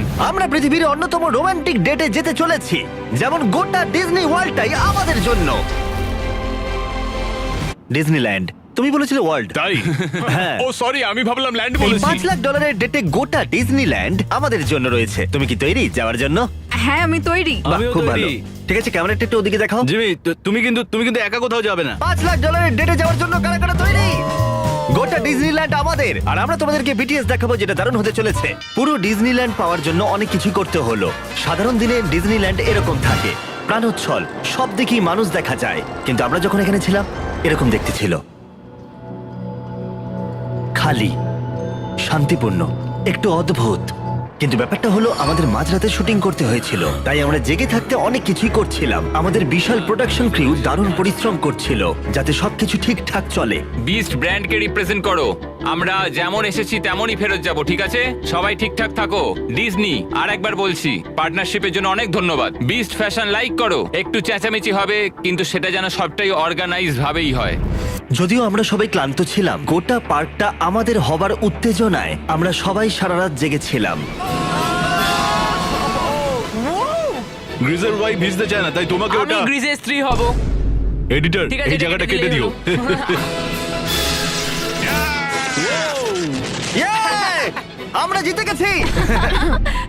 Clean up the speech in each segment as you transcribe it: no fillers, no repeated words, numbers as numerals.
Fun. আমরা পৃথিবীর অন্যতম রোমান্টিক ডেটে যেতে চলেছি, যেমন গোটা ডিজনি ওয়ার্ল্ডটাই আমাদের জন্য। ডিজনিল্যান্ড, তুমি বলেছিলে ওয়ার্ল্ড। তাই? হ্যাঁ। ও সরি, আমি ভাবলাম ল্যান্ড এই বলেছি। $5 লাখ ডেটে গোটা ডিজনিল্যান্ড আমাদের জন্য রয়েছে। তুমি কি তৈরি যাওয়ার জন্য? হ্যাঁ আমি তৈরি। বাহ, আমিও খুব ভালো। তৈরি। ঠিক আছে, ক্যামেরাটা একটু ওদিকে দেখাও। জিমি, তুমি কিন্তু একা কোথাও যাবে না। $5 লাখ ডেটে যাওয়ার জন্য কারা কারা তৈরি? গোটা ডিজনিল্যান্ড আমাদের, আর আমরা তোমাদেরকে বিটিএস দেখাবো, যেটা দারুণ হতে চলেছে। পুরো ডিজনিল্যান্ড পাওয়ার জন্য অনেক কিছু করতে হলো। সাধারণ দিনে ডিজনিল্যান্ড এরকম থাকে, প্রাণোচ্ছল, সব দিকেই মানুষ দেখা যায়। কিন্তু আমরা যখন এখানে ছিলাম, এরকম দেখতে ছিল, খালি, শান্তিপূর্ণ, একটু অদ্ভুত। কিন্তু ব্যাপারটা হলো আমাদের মাঝরাতে শুটিং করতে হয়েছিল, তাই আমরা জেগে থাকতে অনেক কিছুই করছিলাম। আমাদের বিশাল প্রোডাকশন ক্রিউ দারুণ পরিশ্রম করছিল যাতে সবকিছু ঠিকঠাক চলে। বিস্ট ব্র্যান্ডকে রিপ্রেজেন্ট করো। আমরা যেমন এসেছি তেমনই ফেরত যাব, ঠিক আছে? সবাই ঠিকঠাক থাকো। ডিজনি, আর একবার বলছি, পার্টনারশিপের জন্য অনেক ধন্যবাদ। বিস্ট ফ্যাশন লাইক করো। একটু চেঁচামেচি হবে, কিন্তু সেটা যেন সবটাই অর্গানাইজ ভাবেই হয়। যদিও আমরা সবাই ক্লান্ত ছিলাম, গোটা পার্কটা আমাদের হবার উত্তেজনায় আমরা সবাই সারা রাত জেগেছিলাম। গ্রিজের ওয়াইফ ভিজতে চায় না, তাই তোমাকে আমি ওটা গ্রিজের স্ত্রী হব। এডিটর ঠিক আছে, এই জায়গাটা কেটে কেটে দিও। Yay! আমরা জিতে গেছি।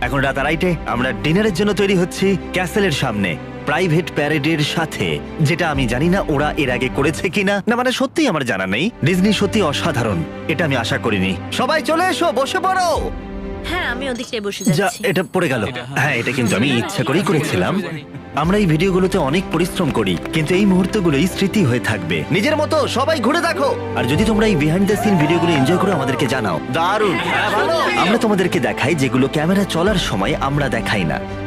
এখন রাত 2:30-টে আমরা ডিনারের জন্য তৈরি হচ্ছি ক্যাসেলের সামনে, প্রাইভেট প্যারেডের সাথে, যেটা আমি জানি না ওরা এর আগে করেছে কিনা। না মানে সত্যি আমার জানা নেই। ডিজনি সত্যি অসাধারণ, এটা আমি আশা করিনি। সবাই চলে এসো, বসে পড়ো। হ্যাঁ আমি ওদিকটায় বসে যা, যাচ্ছি। এটা পড়ে গেল। হ্যাঁ, এটা কিন্তু আমি ইচ্ছা করেই করেছিলাম। আমরা এই ভিডিওগুলোতে অনেক পরিশ্রম করি, কিন্তু এই মুহূর্তগুলোই স্মৃতি হয়ে থাকবে। নিজের মতো সবাই ঘুরে দেখো, আর যদি তোমরা এই বিহাইন্ড দ্য সিন ভিডিওগুলো এনজয় করো, আমাদেরকে জানাও। দারুণ, হ্যাঁ, ভালো। আমরা তোমাদেরকে দেখাই যেগুলো ক্যামেরা চলার সময় আমরা দেখাই না।